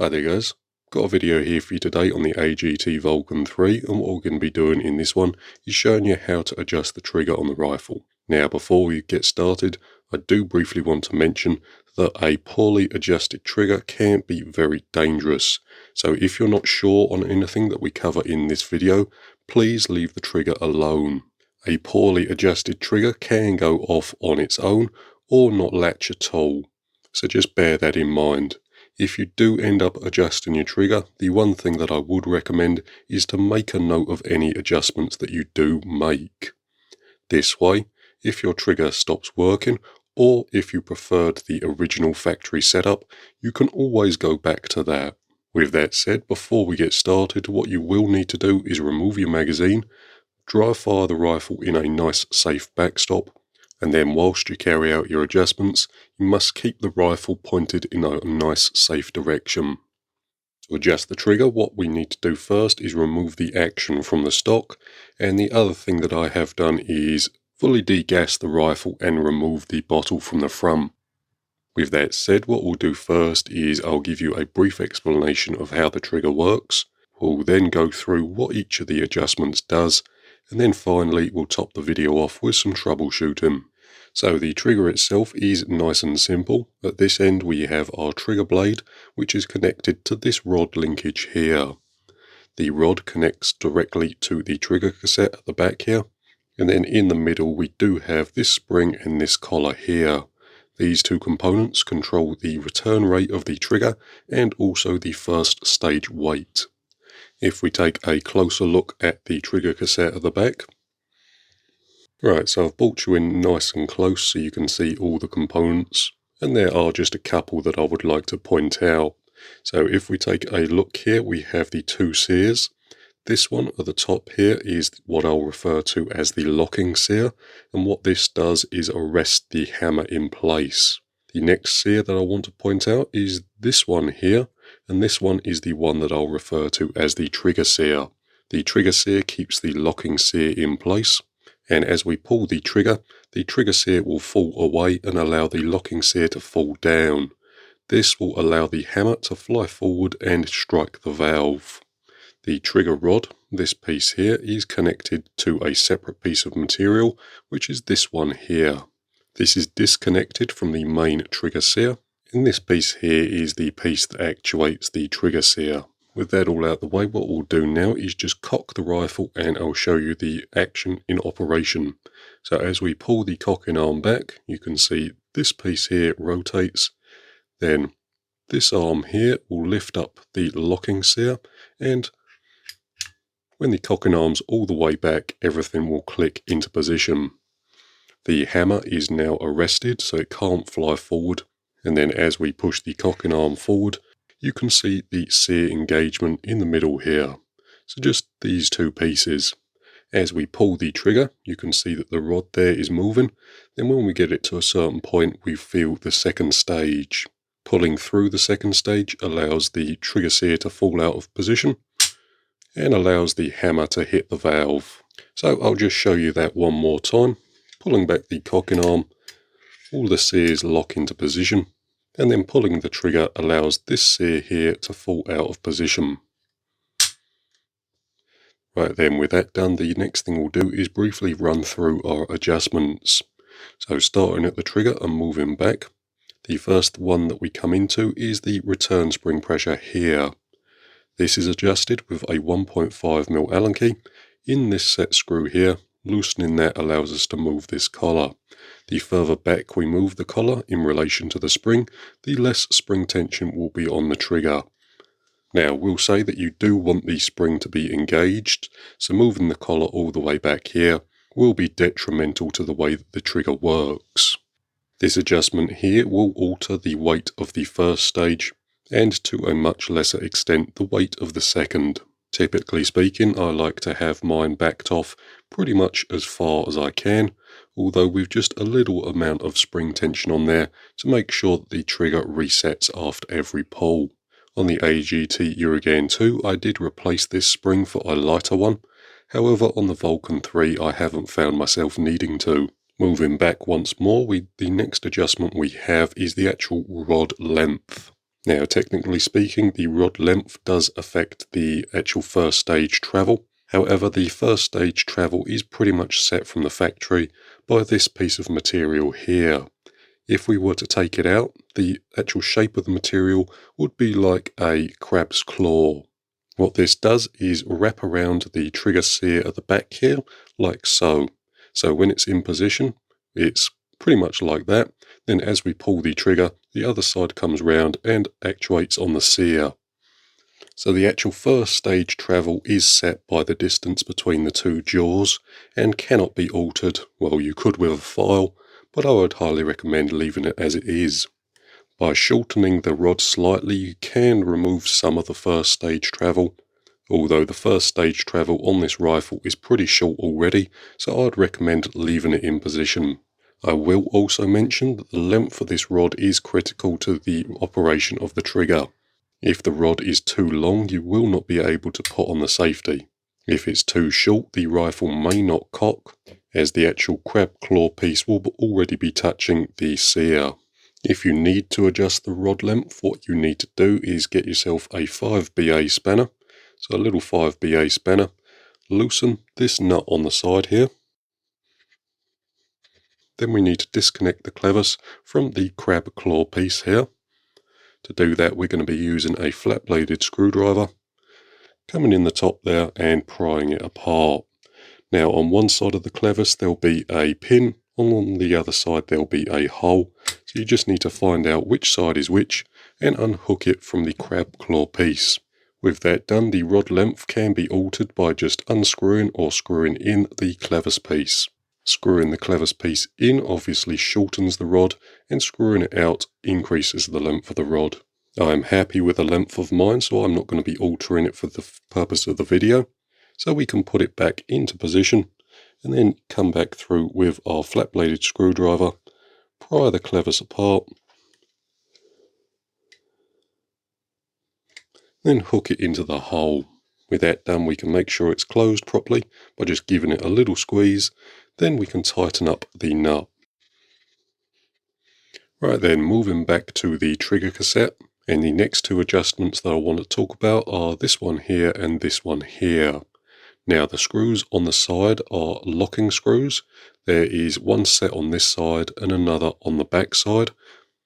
Hi there guys, got a video here for you today on the AGT Vulcan 3, and what we're going to be doing in this one is showing you how to adjust the trigger on the rifle. Now before we get started, I do briefly want to mention that a poorly adjusted trigger can be very dangerous, so if you're not sure on anything that we cover in this video, please leave the trigger alone. A poorly adjusted trigger can go off on its own or not latch at all, so just bear that in mind. If you do end up adjusting your trigger, the one thing that I would recommend is to make a note of any adjustments that you do make. This way, if your trigger stops working, or if you preferred the original factory setup, you can always go back to that. With that said, before we get started, what you will need to do is remove your magazine, dry fire the rifle in a nice safe backstop, and then whilst you carry out your adjustments, you must keep the rifle pointed in a nice safe direction. To adjust the trigger, what we need to do first is remove the action from the stock, and the other thing that I have done is fully degas the rifle and remove the bottle from the front. With that said, what we'll do first is I'll give you a brief explanation of how the trigger works. We'll then go through what each of the adjustments does, and then finally we'll top the video off with some troubleshooting. So the trigger itself is nice and simple. At this end we have our trigger blade, which is connected to this rod linkage here. The rod connects directly to the trigger cassette at the back here, and then in the middle we do have this spring and this collar here. These two components control the return rate of the trigger and also the first stage weight. If we take a closer look at the trigger cassette at the back. Right, so I've brought you in nice and close so you can see all the components, and there are just a couple that I would like to point out. So if we take a look here, we have the two sears. This one at the top here is what I'll refer to as the locking sear, and what this does is arrest the hammer in place. The next sear that I want to point out is this one here, and this one is the one that I'll refer to as the trigger sear. The trigger sear keeps the locking sear in place, and as we pull the trigger sear will fall away and allow the locking sear to fall down. This will allow the hammer to fly forward and strike the valve. The trigger rod, this piece here, is connected to a separate piece of material, which is this one here. This is disconnected from the main trigger sear, and this piece here is the piece that actuates the trigger sear. With that all out the way, what we'll do now is just cock the rifle and I'll show you the action in operation. So as we pull the cocking arm back, you can see this piece here rotates, then this arm here will lift up the locking sear, and when the cocking arm's all the way back, everything will click into position. The hammer is now arrested so it can't fly forward, and then as we push the cocking arm forward, you can see the sear engagement in the middle here. So just these two pieces. As we pull the trigger, you can see that the rod there is moving. Then when we get it to a certain point, we feel the second stage. Pulling through the second stage allows the trigger sear to fall out of position and allows the hammer to hit the valve. So I'll just show you that one more time. Pulling back the cocking arm, all the sears lock into position, and then pulling the trigger allows this sear here to fall out of position. Right then, with that done, the next thing we'll do is briefly run through our adjustments. So starting at the trigger and moving back, the first one that we come into is the return spring pressure here. This is adjusted with a 1.5mm Allen key in this set screw here. Loosening that allows us to move this collar. The further back we move the collar in relation to the spring, the less spring tension will be on the trigger. Now, we'll say that you do want the spring to be engaged, so moving the collar all the way back here will be detrimental to the way that the trigger works. This adjustment here will alter the weight of the first stage, and to a much lesser extent the weight of the second. Typically speaking, I like to have mine backed off pretty much as far as I can, although with just a little amount of spring tension on there to make sure that the trigger resets after every pull. On the AGT Vulcan 2, I did replace this spring for a lighter one. However, on the Vulcan 3, I haven't found myself needing to. Moving back once more, the next adjustment we have is the actual rod length. Now, technically speaking, the rod length does affect the actual first stage travel. However, the first stage travel is pretty much set from the factory by this piece of material here. If we were to take it out, the actual shape of the material would be like a crab's claw. What this does is wrap around the trigger sear at the back here, like so. So when it's in position, it's pretty much like that. Then as we pull the trigger, the other side comes round and actuates on the sear. So the actual first stage travel is set by the distance between the two jaws and cannot be altered. Well, you could with a file, but I would highly recommend leaving it as it is. By shortening the rod slightly, you can remove some of the first stage travel, although the first stage travel on this rifle is pretty short already, so I'd recommend leaving it in position. I will also mention that the length of this rod is critical to the operation of the trigger. If the rod is too long, you will not be able to put on the safety. If it's too short, the rifle may not cock, as the actual crab claw piece will already be touching the sear. If you need to adjust the rod length, what you need to do is get yourself a 5BA spanner. So a little 5BA spanner. Loosen this nut on the side here. Then we need to disconnect the clevis from the crab claw piece here. To do that, we're going to be using a flat-bladed screwdriver, coming in the top there and prying it apart. Now on one side of the clevis there'll be a pin, on the other side there'll be a hole, so you just need to find out which side is which and unhook it from the crab claw piece. With that done, the rod length can be altered by just unscrewing or screwing in the clevis piece. Screwing the clevis piece in obviously shortens the rod, and screwing it out increases the length of the rod. I'm happy with the length of mine, so I'm not going to be altering it for the purpose of the video. So we can put it back into position and then come back through with our flat-bladed screwdriver, pry the clevis apart, then hook it into the hole. With that done, we can make sure it's closed properly by just giving it a little squeeze. Then we can tighten up the nut. Right then, moving back to the trigger cassette, and the next two adjustments that I want to talk about are this one here and this one here. Now the screws on the side are locking screws. There is one set on this side and another on the back side,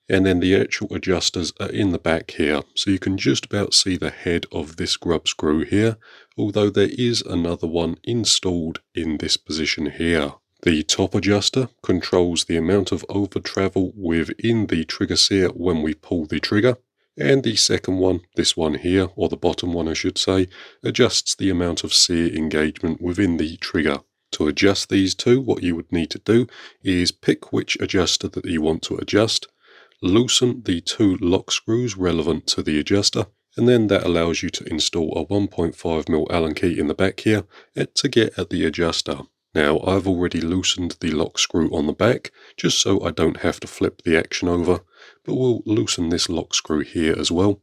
and then the actual adjusters are in the back here, so you can just about see the head of this grub screw here, although there is another one installed in this position here. The top adjuster controls the amount of over travel within the trigger sear when we pull the trigger, and the second one, this one here, or the bottom one I should say, adjusts the amount of sear engagement within the trigger. To adjust these two, what you would need to do is pick which adjuster that you want to adjust, loosen the two lock screws relevant to the adjuster, and then that allows you to install a 1.5mm Allen key in the back here to get at the adjuster. Now I've already loosened the lock screw on the back, just so I don't have to flip the action over, but we'll loosen this lock screw here as well,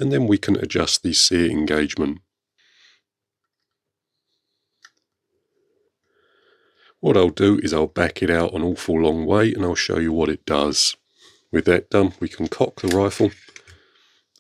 and then we can adjust the sear engagement. What I'll do is I'll back it out an awful long way and I'll show you what it does. With that done, we can cock the rifle,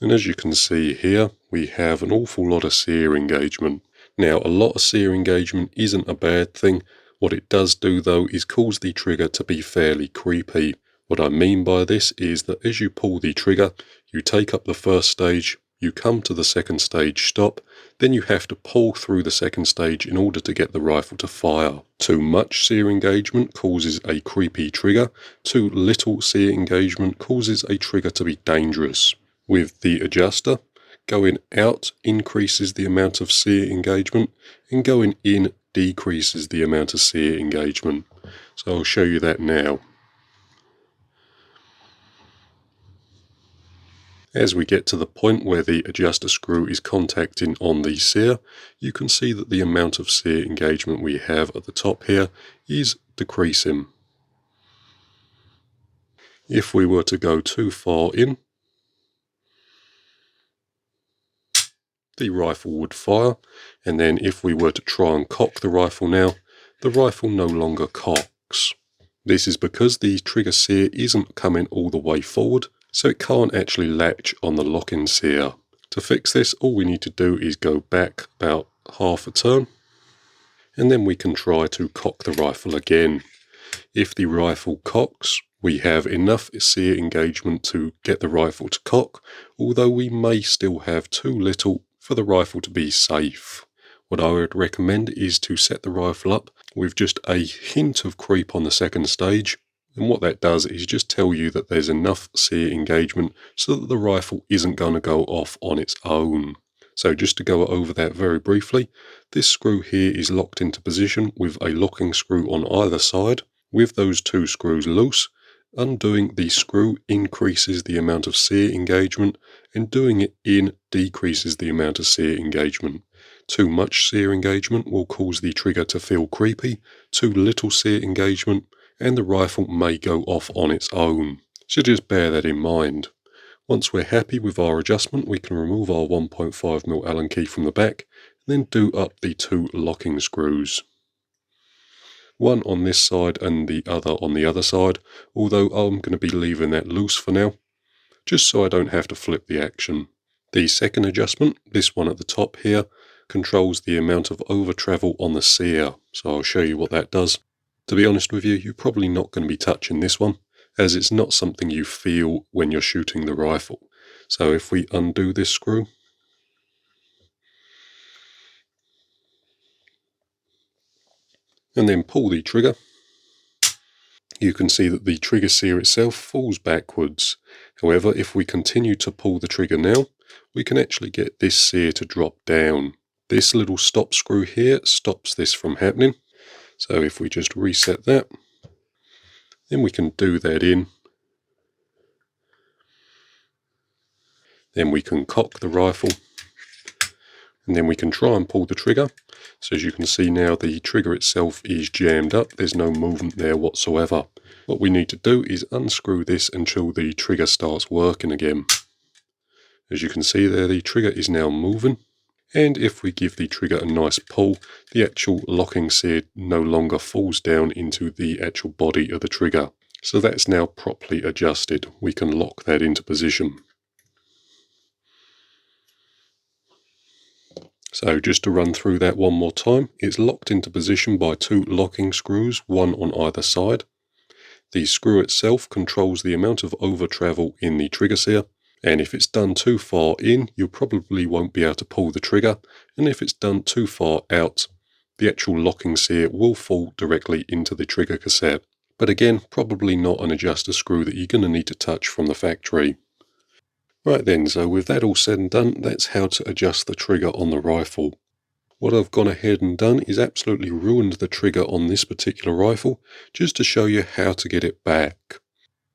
and as you can see here, we have an awful lot of sear engagement. Now, a lot of sear engagement isn't a bad thing. What it does do though is cause the trigger to be fairly creepy. What I mean by this is that as you pull the trigger, you take up the first stage, you come to the second stage stop, then you have to pull through the second stage in order to get the rifle to fire. Too much sear engagement causes a creepy trigger, too little sear engagement causes a trigger to be dangerous. With the adjuster, going out increases the amount of sear engagement, and going in decreases the amount of sear engagement. So I'll show you that now. As we get to the point where the adjuster screw is contacting on the sear, you can see that the amount of sear engagement we have at the top here is decreasing. If we were to go too far in, the rifle would fire, and then if we were to try and cock the rifle now, the rifle no longer cocks. This is because the trigger sear isn't coming all the way forward, so it can't actually latch on the locking sear. To fix this, all we need to do is go back about half a turn, and then we can try to cock the rifle again. If the rifle cocks, we have enough sear engagement to get the rifle to cock, although we may still have too little for the rifle to be safe. What I would recommend is to set the rifle up with just a hint of creep on the second stage, and what that does is just tell you that there's enough sear engagement so that the rifle isn't going to go off on its own. So just to go over that very briefly, this screw here is locked into position with a locking screw on either side. With those two screws loose, undoing the screw increases the amount of sear engagement, and doing it in decreases the amount of sear engagement. Too much sear engagement will cause the trigger to feel creepy, too little sear engagement, and the rifle may go off on its own. So just bear that in mind. Once we're happy with our adjustment, we can remove our 1.5mm Allen key from the back, and then do up the two locking screws. One on this side and the other on the other side, although I'm going to be leaving that loose for now, just so I don't have to flip the action. The second adjustment, this one at the top here, controls the amount of over travel on the sear, so I'll show you what that does. To be honest with you, you're probably not going to be touching this one, as it's not something you feel when you're shooting the rifle. So if we undo this screw, and then pull the trigger, you can see that the trigger sear itself falls backwards. However, if we continue to pull the trigger now, we can actually get this sear to drop down. This little stop screw here stops this from happening. So if we just reset that, then we can do that in. Then we can cock the rifle, and then we can try and pull the trigger. So as you can see now, the trigger itself is jammed up. There's no movement there whatsoever. What we need to do is unscrew this until the trigger starts working again. As you can see there, the trigger is now moving. And if we give the trigger a nice pull, the actual locking sear no longer falls down into the actual body of the trigger. So that's now properly adjusted. We can lock that into position. So just to run through that one more time, it's locked into position by two locking screws, one on either side. The screw itself controls the amount of over travel in the trigger sear, and if it's done too far in, you probably won't be able to pull the trigger, and if it's done too far out, the actual locking sear will fall directly into the trigger cassette. But again, probably not an adjuster screw that you're going to need to touch from the factory. Right then, so with that all said and done, that's how to adjust the trigger on the rifle. What I've gone ahead and done is absolutely ruined the trigger on this particular rifle, just to show you how to get it back.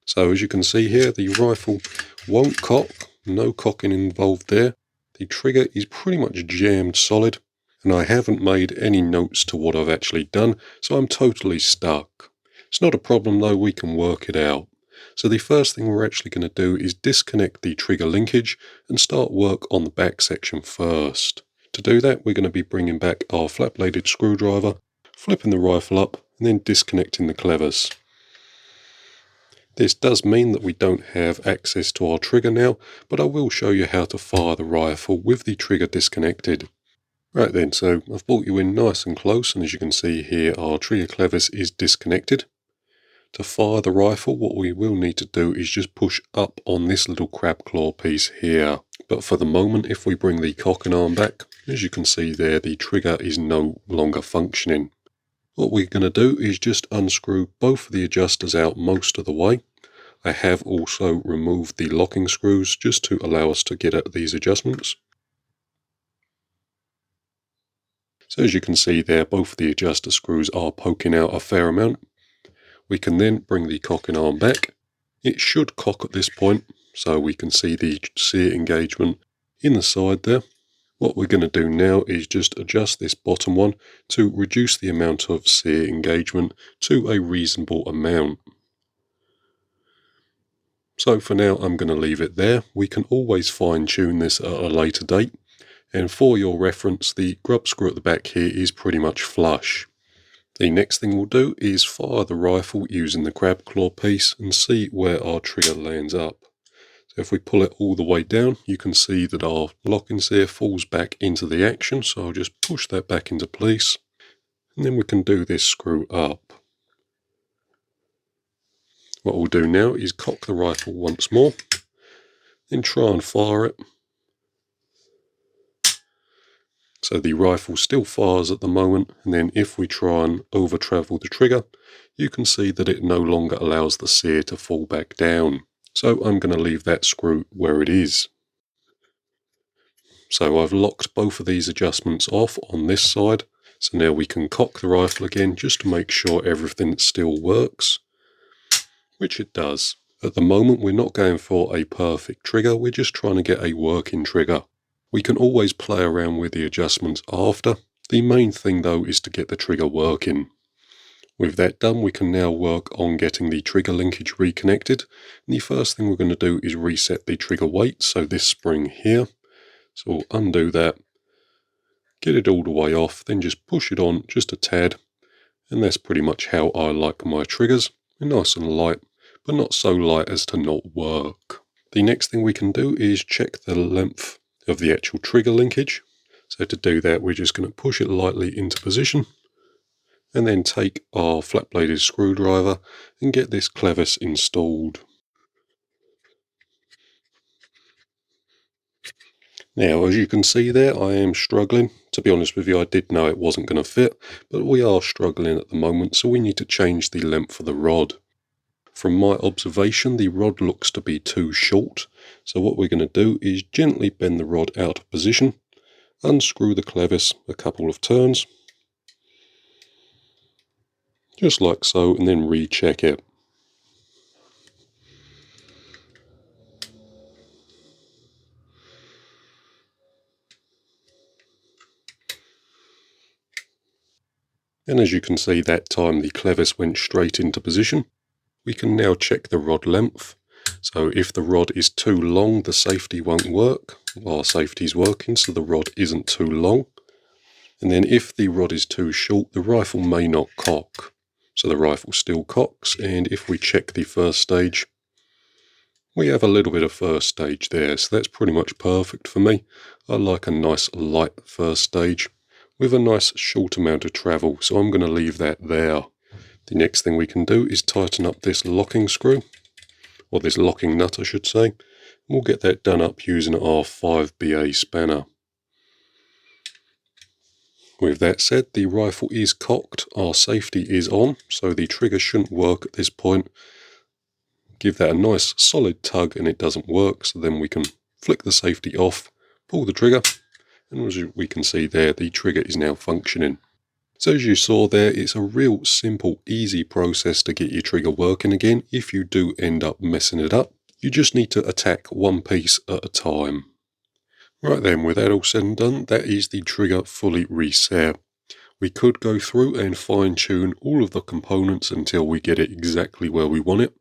So as you can see here, the rifle won't cock, no cocking involved there. The trigger is pretty much jammed solid, and I haven't made any notes to what I've actually done, so I'm totally stuck. It's not a problem though, we can work it out. So the first thing we're actually going to do is disconnect the trigger linkage and start work on the back section first. To do that, we're going to be bringing back our flat-bladed screwdriver, flipping the rifle up, and then disconnecting the clevers. This does mean that we don't have access to our trigger now, but I will show you how to fire the rifle with the trigger disconnected. Right then, so I've brought you in nice and close, and as you can see here, our trigger clevers is disconnected. To fire the rifle, what we will need to do is just push up on this little crab claw piece here. But for the moment, if we bring the cocking arm back, as you can see there, the trigger is no longer functioning. What we're going to do is just unscrew both of the adjusters out most of the way. I have also removed the locking screws just to allow us to get at these adjustments. So as you can see there, both of the adjuster screws are poking out a fair amount. We can then bring the cocking arm back. It should cock at this point, so we can see the sear engagement in the side there. What we're going to do now is just adjust this bottom one to reduce the amount of sear engagement to a reasonable amount. So for now, I'm going to leave it there. We can always fine tune this at a later date. And for your reference, the grub screw at the back here is pretty much flush. The next thing we'll do is fire the rifle using the crab claw piece and see where our trigger lands up. So if we pull it all the way down, you can see that our lockings there falls back into the action. So I'll just push that back into place. And then we can do this screw up. What we'll do now is cock the rifle once more, then try and fire it. So the rifle still fires at the moment, and then if we try and over travel the trigger, you can see that it no longer allows the sear to fall back down. So I'm going to leave that screw where it is. So I've locked both of these adjustments off on this side. So now we can cock the rifle again just to make sure everything still works, which it does. At the moment we're not going for a perfect trigger, we're just trying to get a working trigger. We can always play around with the adjustments after. The main thing though is to get the trigger working. With that done, we can now work on getting the trigger linkage reconnected. And the first thing we're going to do is reset the trigger weight, so this spring here. So we'll undo that, get it all the way off, then just push it on just a tad. And that's pretty much how I like my triggers. They're nice and light, but not so light as to not work. The next thing we can do is check the length of the actual trigger linkage. So to do that, we're just going to push it lightly into position and then take our flat-bladed screwdriver and get this clevis installed. Now, as you can see there, I am struggling. To be honest with you, I did know it wasn't going to fit, but we are struggling at the moment, so we need to change the length of the rod. From my observation, the rod looks to be too short, so what we're going to do is gently bend the rod out of position, unscrew the clevis a couple of turns, just like so, and then recheck it. And as you can see, that time the clevis went straight into position. We can now check the rod length. So if the rod is too long, the safety won't work. Our safety is working, so the rod isn't too long. And then if the rod is too short, the rifle may not cock. So the rifle still cocks, and if we check the first stage, we have a little bit of first stage there, so that's pretty much perfect for me. I like a nice light first stage with a nice short amount of travel, so I'm going to leave that there. The next thing we can do is tighten up this locking screw, or this locking nut I should say. We'll get that done up using our 5BA spanner. With that said, the rifle is cocked, our safety is on, so the trigger shouldn't work at this point. Give that a nice solid tug and it doesn't work, so then we can flick the safety off, pull the trigger, and as we can see there, the trigger is now functioning. So as you saw there, it's a real simple, easy process to get your trigger working again. If you do end up messing it up, you just need to attack one piece at a time. Right then, with that all said and done, that is the trigger fully reset. We could go through and fine tune all of the components until we get it exactly where we want it.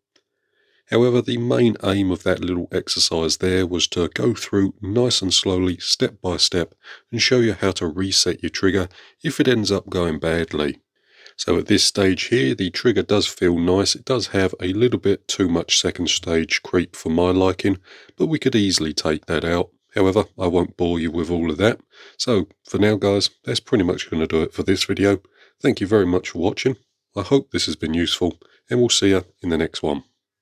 However, the main aim of that little exercise there was to go through nice and slowly, step by step, and show you how to reset your trigger if it ends up going badly. So at this stage here, the trigger does feel nice. It does have a little bit too much second stage creep for my liking, but we could easily take that out. However, I won't bore you with all of that. So for now guys, that's pretty much going to do it for this video. Thank you very much for watching. I hope this has been useful, and we'll see you in the next one.